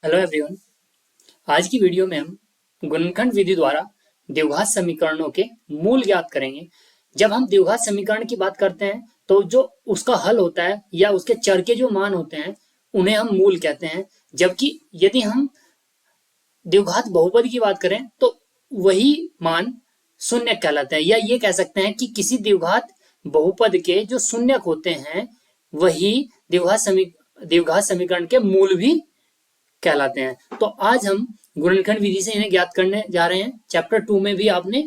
Hello everyone. आज की video में हम गुणनखंड विधि द्वारा द्विघात समीकरणों के मूल ज्ञात करेंगे। जब हम द्विघात समीकरण की बात करते हैं तो जो उसका हल होता है या उसके चर के जो मान होते हैं उन्हें हम मूल कहते हैं। जबकि यदि हम द्विघात बहुपद की बात करें तो वही मान शून्य कहलाते हैं, या ये कह सकते हैं कि किसी द्विघात बहुपद के जो शून्यक होते हैं वही द्विघात समीकरण के मूल भी कहलाते हैं। तो आज हम गुणनखंड विधि से इन्हें ज्ञात करने जा रहे हैं। चैप्टर 2 में भी आपने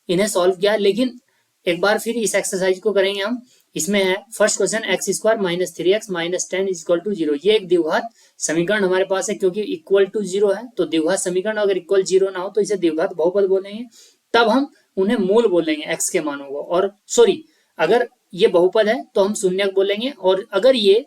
इन्हें सॉल्व किया, लेकिन एक बार फिर इस एक्सरसाइज को करेंगे हम। इसमें है first question, x square minus 3x minus 10 is equal to 0। ये एक द्विघात समीकरण हमारे पास है, क्योंकि इक्वल टू 0 है तो द्विघात समीकरण अगर इक्वल 0 ना हो तो इसे द्विघात बहुपद बोलेंगे। तब हम उन्हें मूल बोलेंगे एक्स के मानों को, और सॉरी, अगर ये बहुपद है तो हम शून्यक बोलेंगे, और अगर ये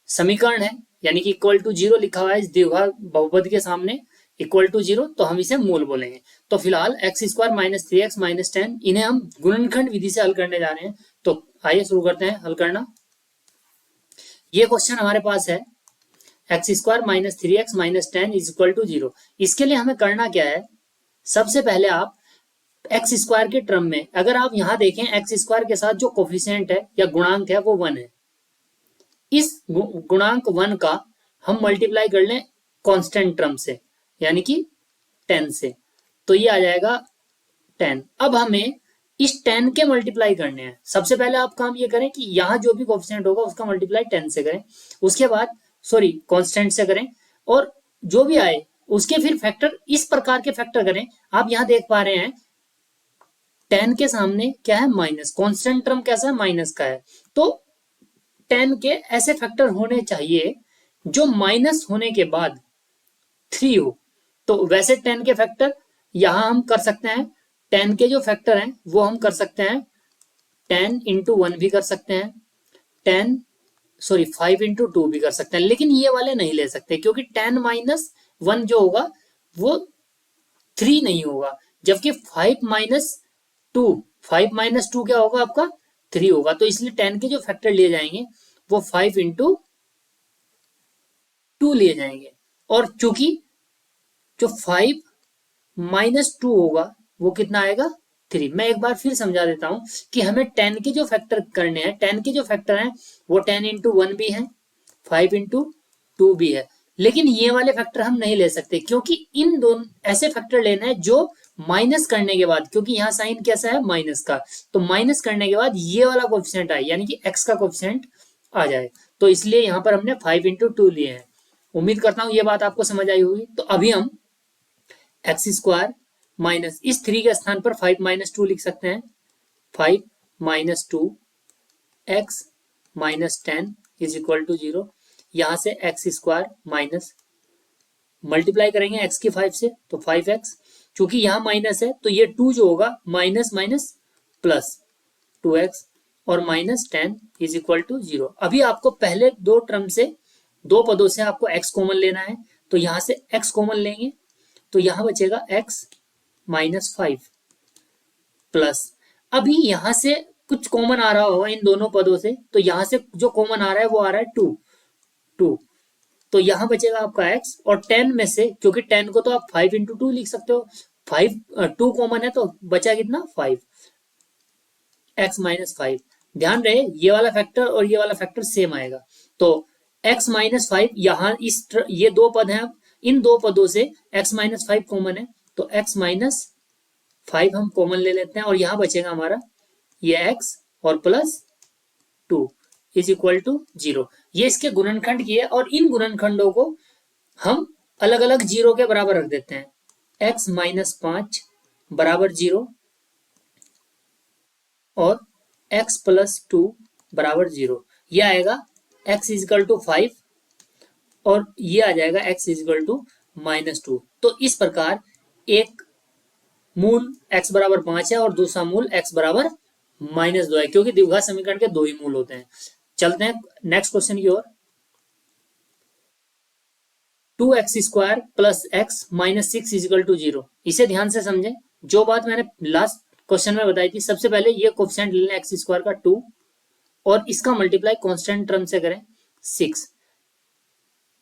समीकरण है यानी कि इक्वल टू 0 लिखा हुआ है इस द्विघात बहुपद के सामने इक्वल टू 0, तो हम इसे मूल बोलेंगे। तो फिलहाल x square minus 3x minus 10 इन्हें हम गुणनखंड विधि से हल करने जा रहे हैं। तो आइए शुरू करते हैं हल करना। ये क्वेश्चन हमारे पास है x square minus 3x minus 10 is equal to 0। इसके लिए हमें करना क्या है, सबसे पहले आप एक्स स्क्वायर के टर्म में, अगर आप यहां देखें एक्स स्क्वायर के साथ जो कोफिशिएंट है या गुणांक है वो 1 है। इस गुणांक 1 का हम मल्टीप्लाई कर लें कांस्टेंट टर्म से यानी कि 10 से, तो ये आ जाएगा 10। अब हमें इस 10 के मल्टीप्लाई करने हैं। सबसे पहले आप काम ये करें कि यहां जो भी कोफिशिएंट होगा उसका मल्टीप्लाई 10 से करें, उसके बाद सॉरी कांस्टेंट से करें, और जो भी आए उसके फिर फैक्टर इस प्रकार के फैक्टर करें। आप यहां देख पा रहे हैं 10 के सामने क्या है, माइनस। कांस्टेंट टर्म कैसा है, माइनस का है। तो 10 के ऐसे फैक्टर होने चाहिए जो माइनस होने के बाद 3 हो। तो वैसे 10 के फैक्टर यहां हम कर सकते हैं। 10 के जो फैक्टर हैं वो हम कर सकते हैं 10 इंटू 1 भी कर सकते हैं, 10 सॉरी 5 इंटू 2 भी कर सकते हैं, लेकिन ये वाले नहीं ले सकते क्योंकि 10 माइनस 1 जो होगा वो 3 नहीं होगा, जबकि 5 माइनस 2, 5 माइनस 2 क्या होगा आपका 3 होगा। तो इसलिए 10 के जो फैक्टर लिए जाएंगे वो 5 इंटू 2 लिए जाएंगे, और चूंकि जो 5 माइनस 2 होगा वो कितना आएगा 3। मैं एक बार फिर समझा देता हूं कि हमें 10 के जो फैक्टर करने हैं, 10 के जो फैक्टर हैं वो 10 इंटू 1 भी है, 5 इंटू 2 भी है, लेकिन ये वाले फैक्टर हम नहीं ले सकते क्योंकि इन दोनों ऐसे फैक्टर लेना है जो माइनस करने के बाद, क्योंकि यहाँ साइन कैसा है माइनस का, तो माइनस करने के बाद ये वाला कोफिशिएंट आए यानी कि एक्स का कोफिशिएंट आ जाए। तो इसलिए यहाँ पर हमने 5 इंटू 2 लिए हैं। उम्मीद करता हूँ ये बात आपको समझ आई होगी। तो अभी हम एक्स स्क्वायर माइनस इस 3 के स्थान पर 5 माइनस 2 लिख सकते हैं। 5 minus 2 x minus 10 is equal to 0। यहां से एक्स स्क्वायर माइनस मल्टीप्लाई करेंगे एक्स की 5 से तो 5x, चूंकि यहां माइनस है तो ये 2 जो होगा माइनस माइनस प्लस 2x, और माइनस 10 इज इक्वल टू 0। अभी आपको पहले दो टर्म से, दो पदों से आपको x कॉमन लेना है, तो यहां से x कॉमन लेंगे तो यहां बचेगा x माइनस 5 प्लस, अभी यहां से कुछ कॉमन आ रहा होगा इन दोनों पदों से, तो यहां से जो कॉमन आ रहा है वो आ रहा है 2, तो यहां बचेगा आपका x, और 10 में से, क्योंकि 10 को तो आप 5 इंटू 2 लिख सकते हो, 5 2 कॉमन है तो बचा कितना 5, x माइनस 5। ध्यान रहे ये वाला फैक्टर और ये वाला फैक्टर सेम आएगा, तो x माइनस 5 यहाँ ये दो पद हैं, इन दो पदों से x माइनस 5 कॉमन है तो x माइनस 5 हम कॉमन ले लेते हैं, और यहां बचेगा हमारा ये x और प्लस 2 इज इक्वल टू 0। ये इसके गुणनखंड की है, और इन गुणनखंडों को हम अलग अलग जीरो के बराबर रख देते हैं। x माइनस 5 बराबर 0 और x प्लस 2 बराबर 0। ये आएगा x इजिकल टू 5 और ये आ जाएगा x इजिकल टू माइनस 2। तो इस प्रकार एक मूल x बराबर 5 है और दूसरा मूल x बराबर माइनस 2 है, क्योंकि द्विघात समीकरण के दो ही मूल होते हैं। चलते हैं नेक्स्ट क्वेश्चन की ओर। 2x square plus x minus 6 is equal to 0। इसे ध्यान से समझें, जो बात मैंने लास्ट क्वेश्चन में बताई थी। सबसे पहले ये कोफिशिएंट ले लें एक्स स्क्वायर का 2, और इसका मल्टीप्लाई कांस्टेंट टर्म से करें 6,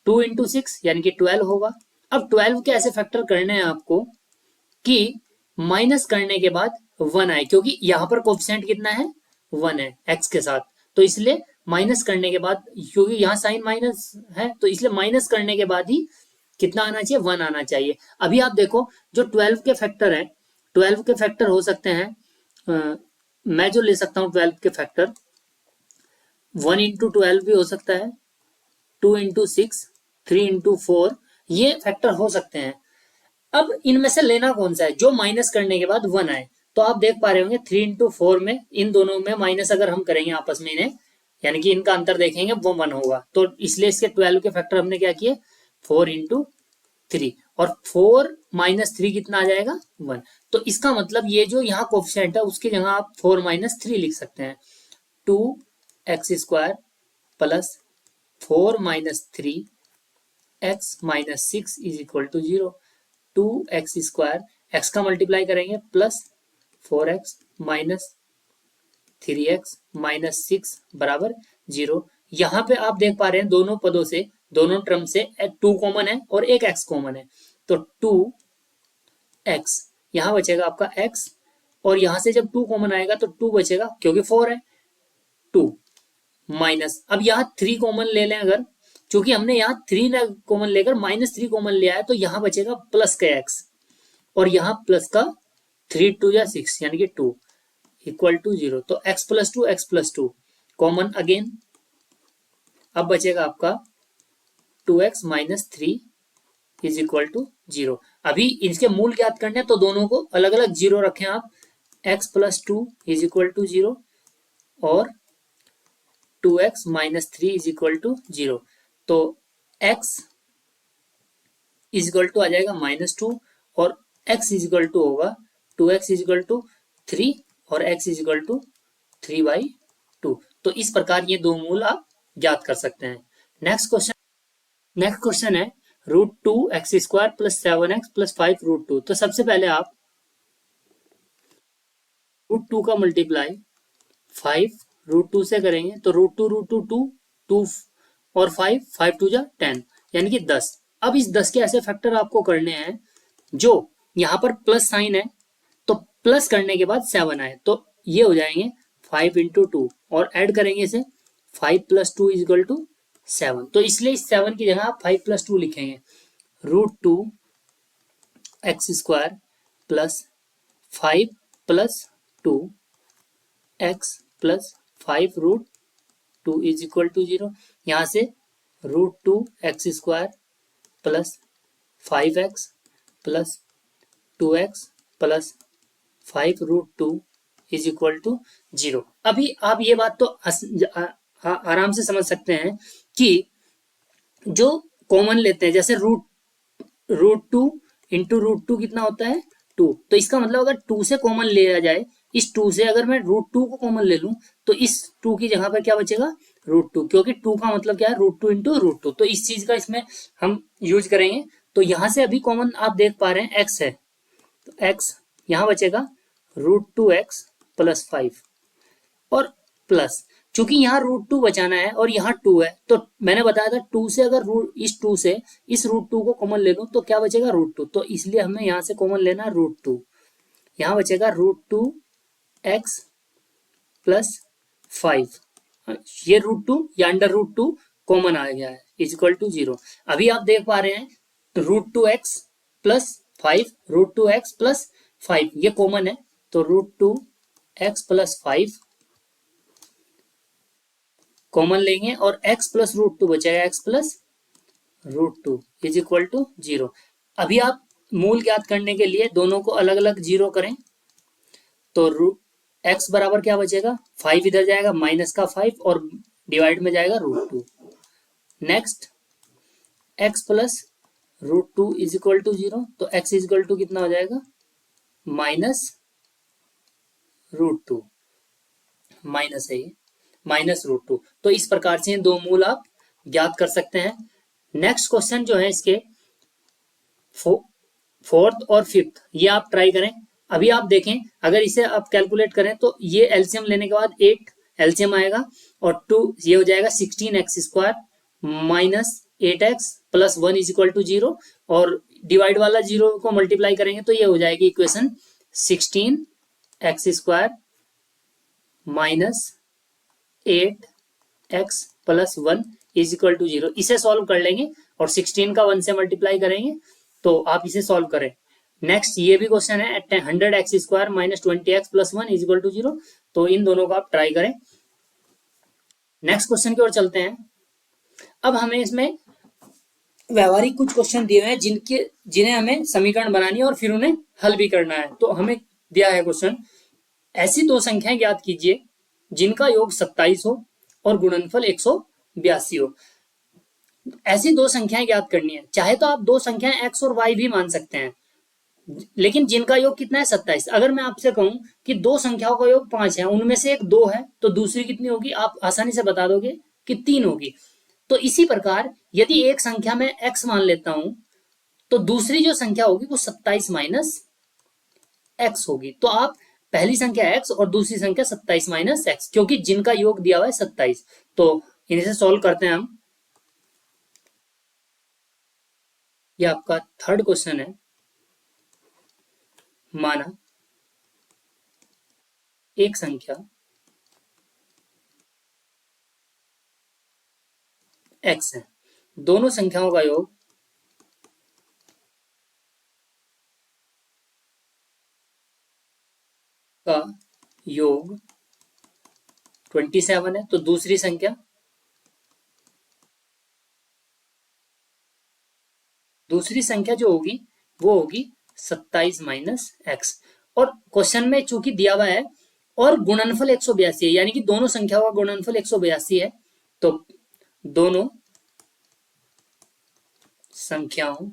2 इंटू 6 यानी कि 12 होगा। अब 12 के ऐसे फैक्टर करने हैं आपको कि माइनस करने के बाद 1 आए, क्योंकि यहां पर कोफिशिएंट कितना है 1 है x के साथ, तो इसलिए माइनस करने के बाद, क्योंकि यहाँ साइन माइनस है तो इसलिए माइनस करने के बाद ही कितना आना चाहिए 1 आना चाहिए। अभी आप देखो जो 12 के फैक्टर है, 12 के फैक्टर हो सकते हैं, मैं जो ले सकता हूँ 12 के फैक्टर 1 इंटू 12 भी हो सकता है, 2 इंटू 6, 3 इंटू 4, ये फैक्टर हो सकते हैं। अब इनमें से लेना कौन सा है जो माइनस करने के बाद 1 आए, तो आप देख पा रहे होंगे 3 इंटू 4 में इन दोनों में माइनस अगर हम करेंगे आपस में इन्हें, यानी कि इनका अंतर देखेंगे वो 1 होगा, तो इसलिए इसके 12 के फैक्टर हमने क्या किए 4 इंटू 3, और 4 माइनस 3 कितना आ जाएगा 1। तो इसका मतलब ये जो यहाँ कोफिशिएंट है उसकी जगह आप 4 माइनस 3 लिख सकते हैं, 2x² plus 4 minus 3x minus 6 is equal to 0। 2x², x का मल्टीप्लाई करेंगे plus 4x minus 3x minus 6 बराबर 0। यहाँ पे आप देख पा रहे हैं दोनों पदों से, दोनों टर्म से 2 कॉमन है और एक x कॉमन है, तो 2x यहाँ बचेगा आपका x, और यहाँ से जब 2 कॉमन आएगा तो 2 बचेगा क्योंकि 4 है, 2 माइनस, अब यहाँ 3 कॉमन ले लें अगर, क्योंकि हमने यहाँ 3 कॉमन लेकर माइनस 3 कॉमन लिया है, तो यहाँ बचेगा प्लस का x, और यहाँ प्लस का 3 2 या 6 यानी कि 2 इक्वल टू 0। तो x प्लस 2 कॉमन अगेन, अब बचेगा आपका 2x minus 3 is equal to 0। अभी इसके मूल ज्ञात करने हैं तो दोनों को अलग अलग 0 रखें आप, x plus 2 is equal to 0 और 2x minus 3 is equal to 0। तो x इज इक्वल टू आ जाएगा -2 और x इज इक्वल टू होगा 2x इज इक्वल टू 3 और x इज इक्वल टू 3/2। तो इस प्रकार ये दो मूल आप ज्ञात कर सकते हैं। नेक्स्ट क्वेश्चन है √2x² प्लस 7x प्लस 5√2। तो सबसे पहले आप √2 का मल्टीप्लाई 5√2 से करेंगे तो √2 2 और 5 2 जा 10 यानी कि 10। अब इस 10 के ऐसे फैक्टर आपको करने हैं जो यहाँ पर प्लस साइन है, तो प्लस करने के बाद 7 आए, तो ये हो जाएंगे 5 इंटू 2 और ऐड करेंगे इसे 5 प्लस 2 इज इक्वल टू 7। तो इसलिए इस 7 की जगह आप 5 प्लस 2 लिखेंगे, √2x² plus 5 plus 2x plus 5√2 is equal to 0। यहाँ से √2x² plus 5x plus 2x plus 5√2 is equal to 0। अभी आप ये बात तो आराम से समझ सकते हैं कि जो कॉमन लेते हैं, जैसे √2 इंटू √2 कितना होता है 2, तो इसका मतलब अगर 2 से कॉमन लिया जाए, इस 2 से अगर मैं √2 को कॉमन ले लूं तो इस 2 की जगह पर क्या बचेगा √2, क्योंकि 2 का मतलब क्या है √2 इंटू √2, तो इस चीज का इसमें हम यूज करेंगे। तो यहां से अभी कॉमन आप देख पा रहे हैं x है, तो x यहां बचेगा √2x प्लस 5 और प्लस, चूंकि यहाँ √2 बचाना है और यहाँ 2 है, तो मैंने बताया था 2 से अगर इस 2 से इस √2 को कॉमन ले लूं तो क्या बचेगा √2, तो इसलिए हमें यहाँ से कॉमन लेना √2, यहाँ बचेगा √2x प्लस 5, ये √2 या अंडर √2 कॉमन आ गया है इज इक्वल टू 0। अभी आप देख पा रहे हैं √2x प्लस 5, √2x प्लस 5 ये कॉमन है, तो √2x प्लस 5 कॉमन लेंगे और x प्लस √2 बचेगा, x plus √2 is equal to 0। अभी आप मूल ज्ञात करने के लिए दोनों को अलग अलग 0 करें, तो x बराबर क्या बचेगा 5 इधर जाएगा माइनस का 5 और डिवाइड में जाएगा √2। Next x plus √2 is equal to 0, तो x इज इक्वल टू कितना हो जाएगा माइनस √2, माइनस है ये -√2। तो इस प्रकार से दो मूल आप ज्ञात कर सकते हैं। नेक्स्ट क्वेश्चन जो है इसके फोर्थ और फिफ्थ, ये आप ट्राई करें। अभी आप देखें अगर इसे आप कैलकुलेट करें तो ये एलसीएम लेने के बाद 8 एलसीएम आएगा और 2 ये हो जाएगा 16x² minus 8x plus 1 is equal to 0, और डिवाइड वाला 0 को मल्टीप्लाई करेंगे तो ये हो जाएगी equation 16x² minus 8x plus 1 is equal to 0। इसे सॉल्व कर लेंगे और 16 का 1 से मल्टीप्लाई करेंगे तो आप इसे सॉल्व करें। नेक्स्ट ये भी क्वेश्चन है 100x² minus 20x plus 1 is equal to 0, तो इन दोनों को आप ट्राई करें। नेक्स्ट क्वेश्चन की ओर चलते हैं। अब हमें इसमें व्यवहारिक कुछ क्वेश्चन दिए हुए हैं जिन्हें हमें समीकरण बनानी है और फिर उन्हें हल भी करना है। तो हमें दिया है क्वेश्चन, ऐसी दो संख्याएं ज्ञात कीजिए जिनका योग 27 हो और गुणनफल 182 हो। ऐसी दो संख्याएं ज्ञात करनी है। चाहे तो आप दो संख्याएं x और y भी मान सकते हैं, लेकिन जिनका योग कितना है 27। अगर मैं आपसे कहूं कि दो संख्याओं का योग 5 है, उनमें से एक 2 है, तो दूसरी कितनी होगी? आप आसानी से बता दोगे कि 3 होगी। तो इसी प्रकार यदि एक संख्या में x मान लेता हूं तो दूसरी जो संख्या होगी वो 27 माइनस x होगी। तो आप पहली संख्या x और दूसरी संख्या 27 माइनस x, क्योंकि जिनका योग दिया हुआ है 27। तो इन्हें से सॉल्व करते हैं हम। ये आपका थर्ड क्वेश्चन है। माना एक संख्या x है, दोनों संख्याओं का योग का योग 27 है, तो दूसरी संख्या जो होगी वो होगी 27 माइनस x। और क्वेश्चन में चूंकि दिया हुआ है और गुणनफल 182 है, यानी कि दोनों संख्याओं का गुणनफल 182 है, तो दोनों संख्याओं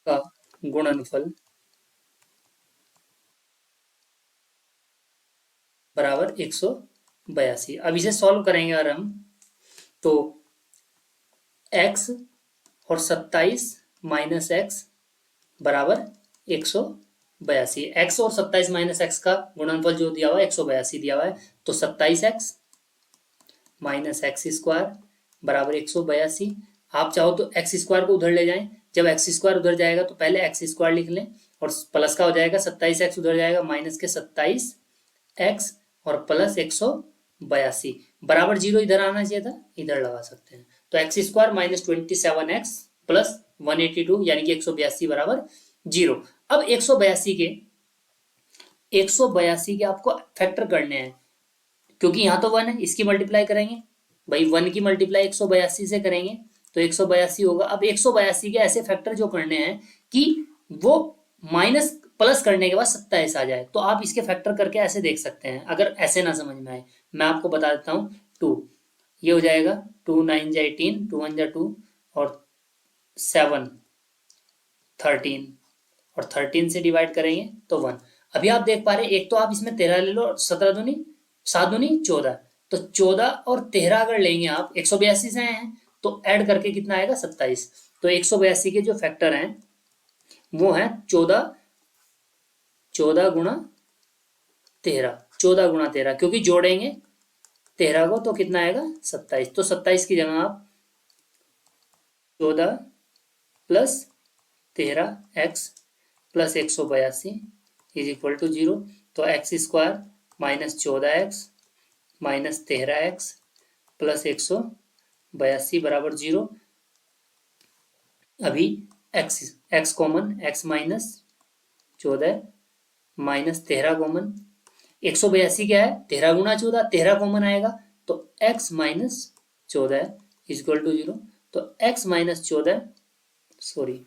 का गुणनफल बराबर 182। अब इसे सॉल्व करेंगे अगर हम, तो x और 27 माइनस एक्स बराबर 182। x और 27 माइनस एक्स का गुणनफल जो दिया हुआ है 182 दिया हुआ है, तो 27x माइनस एक्स स्क्वायर बराबर 182। आप चाहो तो एक्स स्क्वायर को उधर ले जाएं, जब एक्स स्क्वायर उधर जाएगा तो पहले एक्स स्क्वायर लिख लें और प्लस का हो जाएगा 27x उधर जाएगा माइनस के 27x और प्लस 182 बराबर 0 इधर आना चाहिए था, इधर लगा सकते हैं। तो x square minus 27x plus 182 यानी कि 182 बराबर 0। अब 182 के आपको फैक्टर करने हैं, क्योंकि यहाँ तो 1 है, इसकी मल्टीप्लाई करेंगे भाई, 1 की मल्टीप्लाई 182 से करेंगे तो 182 होगा। अब 182 के ऐसे फैक्टर जो करने हैं कि वो माइनस प्लस करने के बाद 27 आ जाए, तो आप इसके फैक्टर करके ऐसे देख सकते हैं। अगर ऐसे ना समझ में आए, मैं आपको बता देता हूँ। 2 ये हो जाएगा 2 9 जा 18, 2 1 जा 2 और 7 13 और 13 से डिवाइड करेंगे तो 1। अभी आप देख पा रहे हैं, एक तो आप इसमें 13 ले लो और 17 दूनी 7 दूनी 14, तो 14 और 13 अगर लेंगे आप 182 से आए हैं तो ऐड करके कितना आएगा 27। तो 182 के जो फैक्टर हैं वो है 14 गुणा 13, क्योंकि जोड़ेंगे 13 को तो कितना आएगा 27। तो 27 की जगह आप 14 plus 13x plus 182 is equal to 0। तो x square minus 14x minus 13x plus 182 बराबर 0। अभी x common, x minus 14 minus 13 common, 182 क्या है 13 गुणा 14, 13 कॉमन आएगा तो x minus 14 is equal to 0। तो x minus 14 sorry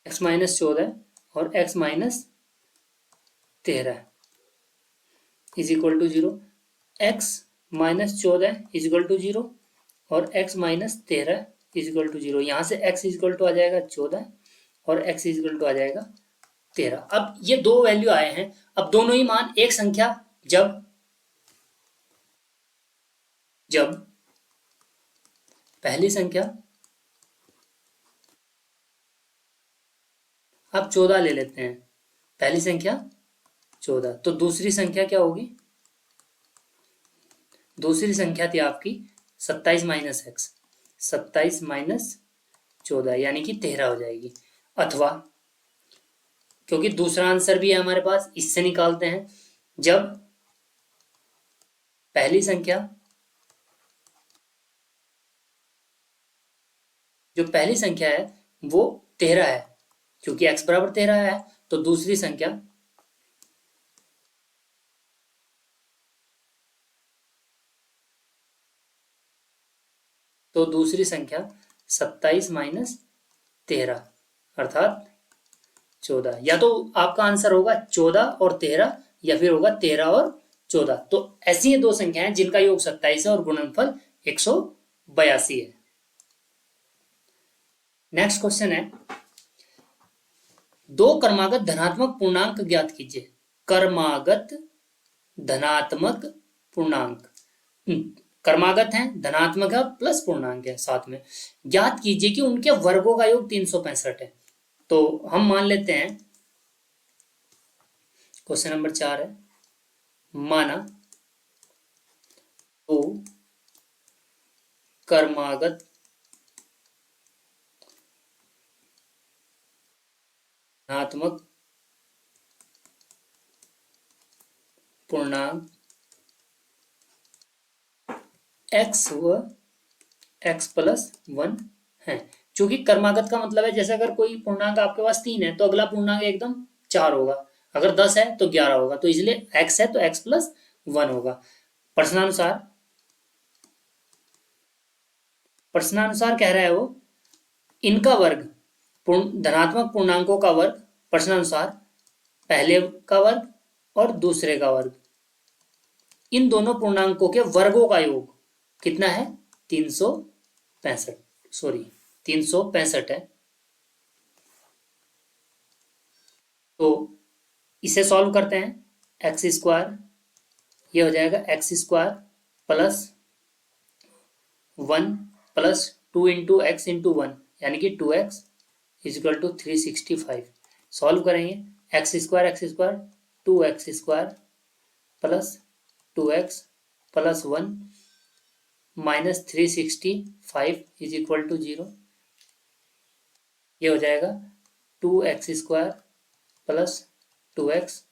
x minus 14 और x minus 13 is equal to 0। x minus 14 is equal to 0 और x minus 13 is equal to 0। यहाँ से x इज इक्वल टू आ जाएगा 14 और x इज इक्वल टू आ जाएगा 13। अब ये दो वैल्यू आए हैं। अब दोनों ही मान एक संख्या जब पहली संख्या अब 14 ले लेते हैं, पहली संख्या 14, तो दूसरी संख्या क्या होगी? दूसरी संख्या थी आपकी 27 माइनस एक्स, 27 माइनस 14 यानी कि 13 हो जाएगी। अथवा क्योंकि दूसरा आंसर भी है हमारे पास, इससे निकालते हैं। जब पहली संख्या, जो पहली संख्या है वो 13 है, क्योंकि x बराबर 13 है, तो दूसरी संख्या तो दूसरी संख्या 27 माइनस 13 अर्थात 14। या तो आपका आंसर होगा 14 और 13, या फिर होगा 13 और 14। तो ऐसी ये दो संख्याएं जिनका योग 27 है और गुणनफल 182 है। नेक्स्ट क्वेश्चन है, दो क्रमागत धनात्मक पूर्णांक ज्ञात कीजिए। क्रमागत धनात्मक पूर्णांक, क्रमागत है, धनात्मक है, प्लस पूर्णांक है साथ में। ज्ञात कीजिए कि उनके वर्गों का योग 365 है। तो हम मान लेते हैं, क्वेश्चन नंबर 4 है, माना तो क्रमागत धनात्मक पूर्णांक x व x प्लस 1 है। चूंकि क्रमागत का मतलब है, जैसे अगर कोई पूर्णांक आपके पास 3 है तो अगला पूर्णांक एकदम 4 होगा, अगर 10 है तो 11 होगा, तो इसलिए x है तो x प्लस 1 होगा। प्रश्नानुसार कह रहा है वो, इनका वर्ग, धनात्मक पूर्णांकों का वर्ग प्रश्नानुसार पहले का वर्ग और दूसरे का वर्ग, इन दोनों पूर्णांकों के वर्गों का योग कितना है? 365 है। तो इसे सॉल्व करते हैं, एक्स स्क्वायर, ये हो जाएगा x square plus 1 plus 2 into x into 1 यानी कि 2x इजिकल टू 365। सॉल्व करेंगे, x square 2x square plus 2x plus 1 minus 365 is equal to 0। ये हो जाएगा 2x square plus 2x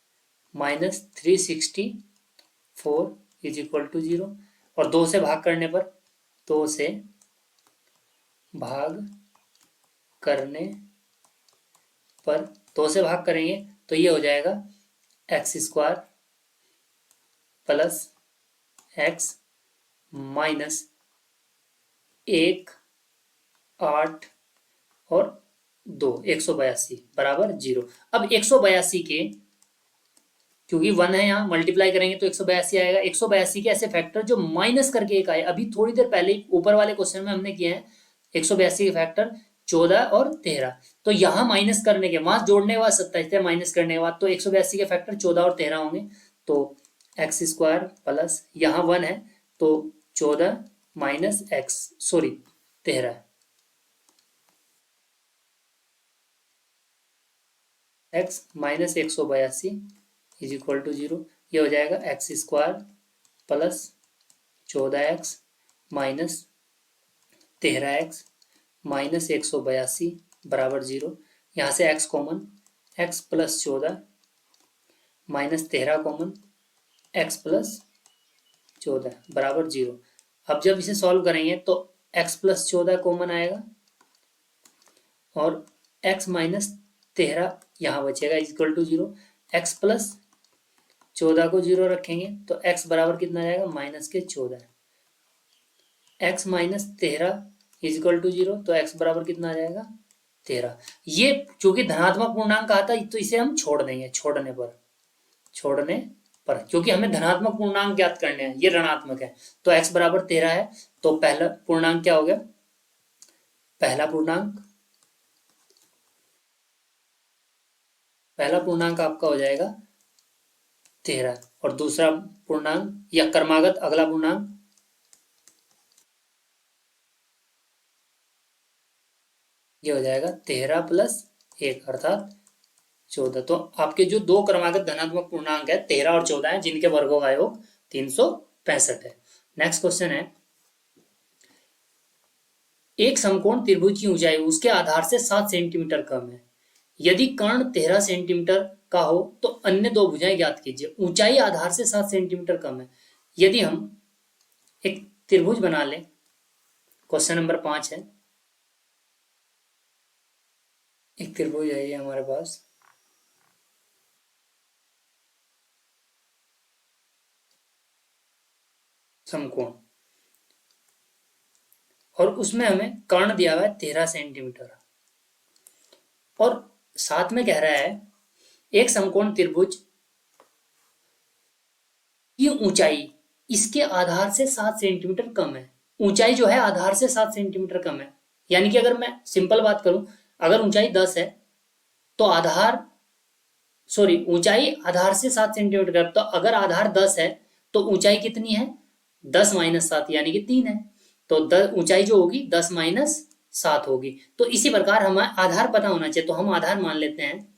minus 364 is equal to 0। और 2 से भाग करने पर, 2 से भाग करने पर, 2 से भाग करेंगे तो ये हो जाएगा x square plus x minus 1 8 और 2 182 बराबर 0। अब 182 के, क्योंकि 1 है यहाँ, मल्टीप्लाई करेंगे तो 182 आएगा। 182 के ऐसे फैक्टर जो माइनस करके एक आए, अभी थोड़ी देर पहले ऊपर वाले क्वेश्चन में हमने किए हैं 182 के फैक्टर 14 और 13। तो यहाँ माइनस करने के, वहां जोड़ने के बाद 27 थे, माइनस करने के बाद तो 182 के फैक्टर 14 और 13 होंगे। तो एक्स स्क्वायर प्लस यहाँ 1 है तो 14 minus x, sorry 13, x minus 182 is equal to 0। ये हो जाएगा x square plus 14x minus 13x minus 182 बराबर 0। यहाँ से x common, x plus 14 minus 13 common, x plus 14 बराबर 0। अब जब इसे सॉल्व करेंगे तो x प्लस 14 कॉमन आएगा और x माइनस 13 यहाँ बचेगा इक्वल टू 0। x प्लस 14 को 0 रखेंगे तो x बराबर कितना आएगा? माइनस के 14। x माइनस 13 इजिकल टू 0, तो x बराबर कितना आ जाएगा? 13। ये चूंकि धनात्मक पूर्णांक कहा था तो इसे हम छोड़ देंगे, छोड़ने पर, क्योंकि हमें धनात्मक पूर्णांक ज्ञात करने हैं, ये ऋणात्मक है। तो x बराबर 13 है, तो पहला पूर्णांक क्या हो गया? पहला पूर्णांक आपका हो जाएगा 13 और दूसरा पूर्णांक या क्रमागत अगला पूर्णांक ये हो जाएगा 13 प्लस 1 अर्थात 14। तो आपके जो दो क्रमागत धनात्मक पूर्णांक है 13 और 14 है, जिनके वर्गों का योग 365 है। नेक्स्ट क्वेश्चन है, एक समकोण त्रिभुज की ऊंचाई उसके आधार से 7 सेंटीमीटर कम है। यदि कर्ण 13 सेंटीमीटर का हो तो अन्य दो भुजाएं ज्ञात कीजिए। ऊंचाई आधार से 7 सेंटीमीटर कम है। यदि हम एक त्रिभुज बना लें, क्वेश्चन नंबर 5 है, एक त्रिभुज है ये हमारे पास, समकोण, और उसमें हमें कर्ण दिया हुआ है 13 सेंटीमीटर, और साथ में कह रहा है एक समकोण त्रिभुज की ऊंचाई इसके आधार से 7 सेंटीमीटर कम है। ऊंचाई जो है आधार से 7 सेंटीमीटर कम है, यानी कि अगर मैं सिंपल बात करूं, अगर ऊंचाई 10 है तो आधार, सॉरी, ऊंचाई आधार से 7 सेंटीमीटर कम, तो अगर आधार 10 है तो ऊंचाई कितनी है, 10 माइनस 7 यानी कि 3 है। तो ऊंचाई जो होगी 10 माइनस 7 होगी। तो इसी प्रकार हमें आधार पता होना चाहिए, तो हम आधार मान लेते हैं।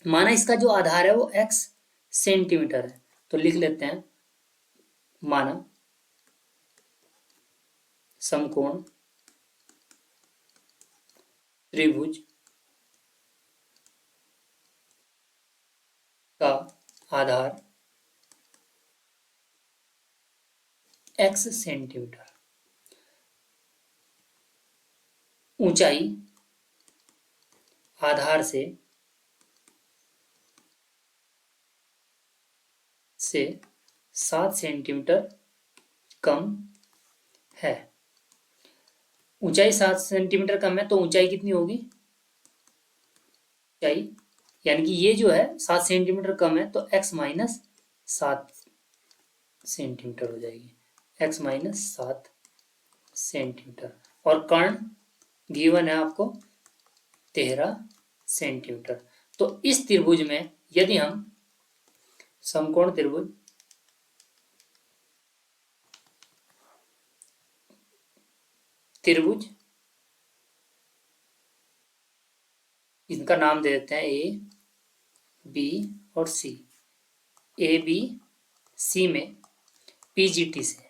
माना इसका जो आधार है वो x सेंटीमीटर है, तो लिख लेते हैं, माना समकोण त्रिभुज का आधार x सेंटीमीटर, ऊंचाई आधार से 7 सेंटीमीटर कम है। ऊंचाई 7 सेंटीमीटर कम है तो ऊंचाई कितनी होगी, ऊंचाई यानी कि ये जो है 7 सेंटीमीटर कम है तो x माइनस 7 सेंटीमीटर हो जाएगी, x माइनस 7 सेंटीमीटर। और कर्ण गिवन है आपको 13 सेंटीमीटर। तो इस त्रिभुज में यदि हम समकोण त्रिभुज त्रिभुज इनका नाम दे देते हैं ए बी और सी, ए बी सी में पीजीटी से,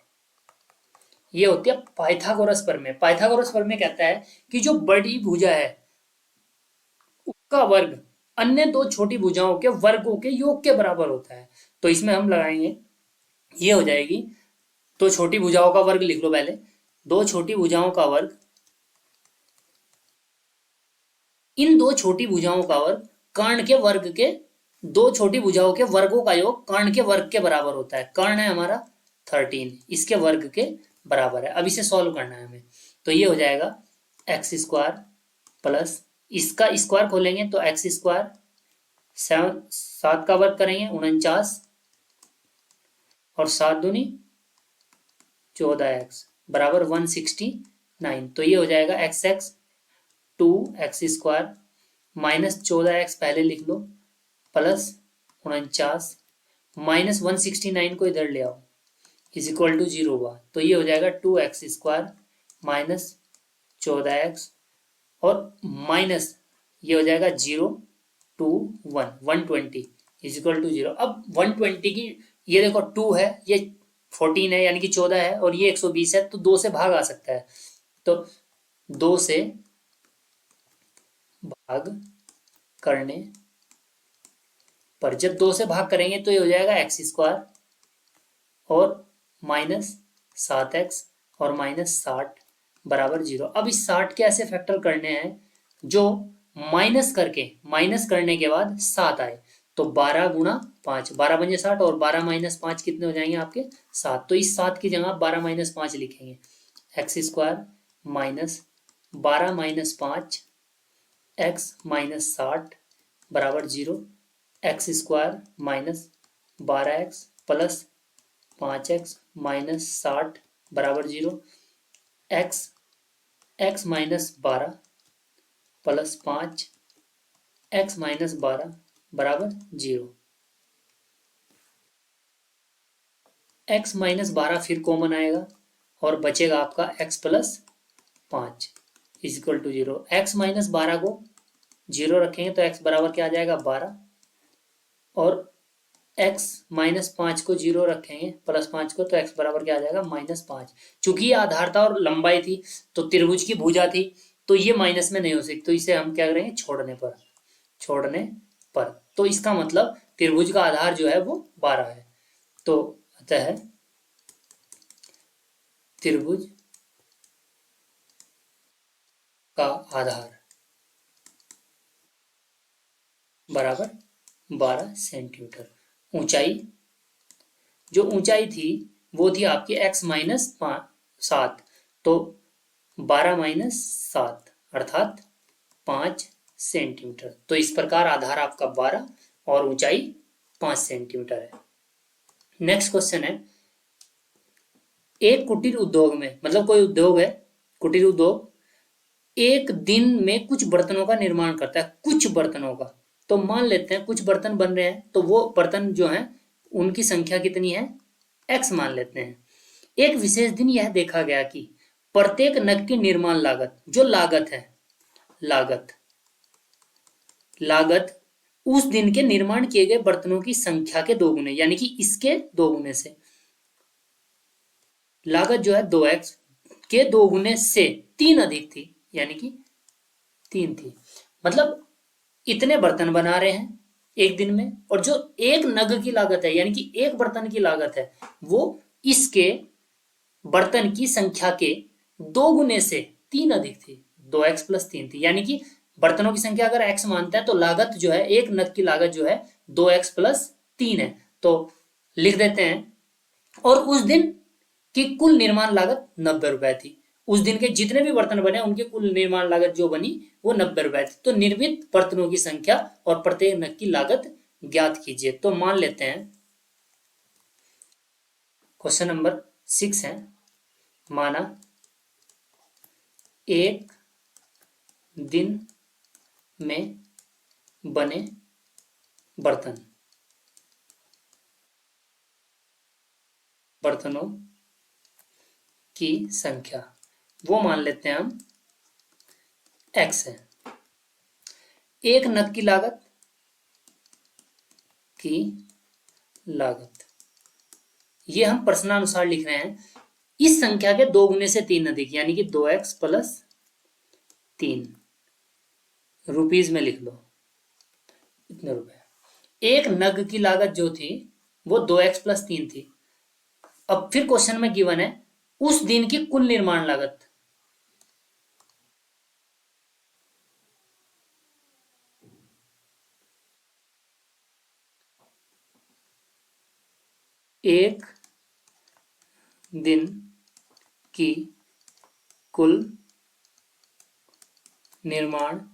ये होती है पाइथागोरस प्रमेय। पाइथागोरस प्रमेय कहता है कि जो बड़ी भुजा है उसका वर्ग अन्य दो छोटी भुजाओं के वर्गों के योग के बराबर होता है। तो इसमें हम लगाएंगे, ये हो जाएगी, तो छोटी भुजाओं का वर्ग लिख लो पहले, दो छोटी भुजाओं का वर्ग, इन दो छोटी भुजाओं का वर्ग कर्ण के वर्ग के, दो छोटी भुजाओं के वर्गों का योग कर्ण के वर्ग के बराबर होता है। कर्ण है हमारा 13, इसके वर्ग के बराबर है। अब इसे सॉल्व करना है हमें, तो ये हो जाएगा एक्स स्क्वायर प्लस, इसका स्क्वायर खोलेंगे तो एक्स स्क्वायर, 7 का वर्ग करेंगे 49, और 7 दूनी 14x बराबर 169। तो ये हो जाएगा x x 2x square minus 14x पहले लिख लो, प्लस 49 माइनस 169 को इधर ले आओ, इज इक्वल टू 0 हुआ। तो ये हो जाएगा 2x स्क्वायर माइनस 14x, और माइनस ये हो जाएगा 0 2 1 120 इज इक्वल टू 0। अब 120 की, ये देखो 2 है, ये 14 है यानी कि 14 है, और ये 120 है, तो 2 से भाग आ सकता है। तो 2 से भाग करने पर, जब 2 से भाग करेंगे तो ये हो जाएगा एक्स स्क्वायर और माइनस 7x और माइनस 60 बराबर 0। अब इस 60 के ऐसे फैक्टर करने हैं जो माइनस करने के बाद 7 आए। तो 12 गुणा 5, 12 पंजे 60, और 12 माइनस 5 कितने हो जाएंगे आपके 7। तो इस 7 की जगह 12 माइनस 5 लिखेंगे, x square minus 12 minus 5 x minus 60 बराबर 0, x square minus 12x plus 5x minus 60 बराबर 0, x minus 12 plus 5 x minus 12 बराबर 0। एक्स माइनस 12 फिर कॉमन आएगा और बचेगा आपका x plus 5 is equal to 0। X minus 12 को 0 रखेंगे तो x बराबर क्या आ जाएगा 12, और x -5 को 0 रखेंगे +5 को तो x बराबर क्या आ जाएगा -5। चूंकि ये आधार था और लंबाई थी तो त्रिभुज की भुजा थी, तो ये माइनस में नहीं हो सकती, तो इसे हम क्या करेंगे छोड़ने पर। तो इसका मतलब त्रिभुज का आधार जो है वो 12 है। तो अतः त्रिभुज का आधार बराबर 12 सेंटीमीटर। ऊंचाई, जो ऊंचाई थी वो थी आपकी x -7, तो 12 - 7 अर्थात 5 सेंटीमीटर। तो इस प्रकार आधार आपका 12 और ऊंचाई 5 सेंटीमीटर है। नेक्स्ट क्वेश्चन है, एक कुटीर उद्योग में, मतलब कोई उद्योग है, कुटीर उद्योग एक दिन में कुछ बर्तनों का निर्माण करता है, कुछ बर्तनों का। तो मान लेते हैं कुछ बर्तन बन रहे हैं, तो वो बर्तन जो हैं उनकी संख्या कितनी है, x मान लेते हैं। एक विशेष दिन यह देखा गया कि प्रत्येक नग की निर्माण लागत, जो लागत है, लागत उस दिन के निर्माण किए गए बर्तनों की संख्या के 2 गुने, यानी कि इसके 2 गुने से, लागत जो है 2x के 2 गुने से 3 अधिक थी, यानी कि 3 थी। मतलब इतने बर्तन बना रहे हैं एक दिन में, और जो एक नग की लागत है, यानी कि एक बर्तन की लागत है, वो इसके बर्तन की संख्या के 2 गुने से 3 अधिक थी, 2x + 3 थी। यानी कि बर्तनों की संख्या अगर x मानता है तो लागत जो है, एक नग की लागत जो है 2x + 3 है। तो लिख देते हैं, और उस दिन की कुल निर्माण लागत 90 रुपए थी। उस दिन के जितने भी बर्तन बने उनकी कुल निर्माण लागत जो बनी वो 90 रुपए थी। तो निर्मित बर्तनों की संख्या और प्रत्येक नग की लागत ज्ञात कीजिए। तो मान लेते हैं क्वेश्चन नंबर 6 है, माना एक दिन में बने बर्तनों की संख्या, वो मान लेते हैं हम x है। एक नग की लागत ये हम प्रश्नानुसार लिख रहे हैं, इस संख्या के 2 गुने से 3 अधिक, यानी कि 2x + 3 रुपीज में लिख लो, इतने रुपए। एक नग की लागत जो थी वो 2x + 3 थी। अब फिर क्वेश्चन में गिवन है उस दिन की कुल निर्माण लागत, एक दिन की कुल निर्माण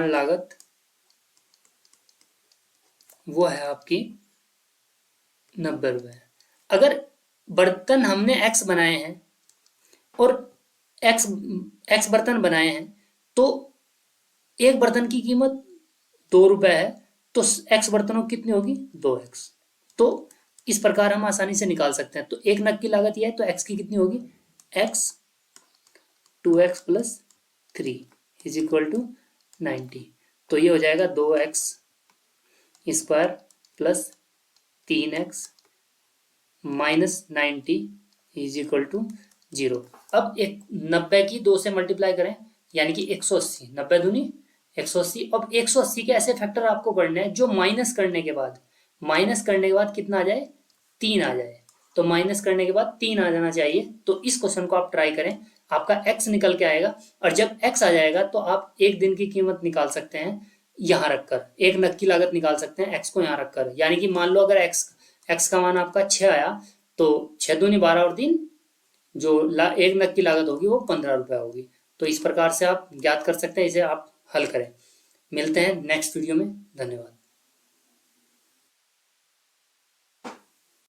लागत वो है आपकी 90 रुपए। अगर बर्तन हमने x बनाए हैं और x बर्तन बनाए हैं, तो एक बर्तन की कीमत 2 रुपए है, तो x बर्तनों की कितनी होगी 2x। तो इस प्रकार हम आसानी से निकाल सकते हैं। तो एक नग की लागत यह है, तो x की कितनी होगी, x 2x + 3 = 90। तो ये हो जाएगा 2x² + 3x - 90 = 0। अब 90 की 2 से मल्टीप्लाई करें, यानी कि 180, 90 दूनी 180। अब 180 के ऐसे फैक्टर आपको करने हैं जो माइनस करने के बाद कितना आ जाए, 3 आ जाए। तो माइनस करने के बाद 3 आ जाना चाहिए। तो इस क्वेश्चन को आप ट्राई करें, आपका x निकल के आएगा, और जब x आ जाएगा तो आप एक दिन की कीमत निकाल सकते हैं यहाँ रखकर, एक नग की लागत निकाल सकते हैं x को यहाँ रखकर। यानी कि मान लो अगर x का मान आपका 6 आया, तो 6 दूनी 12 और 3, जो एक नग की लागत होगी वो 15 रुपए होगी। तो इस प्रकार से आप ज्ञात कर सकते हैं, इसे आप हल करें। मिलते हैं नेक्स्ट वीडियो में, धन्यवाद।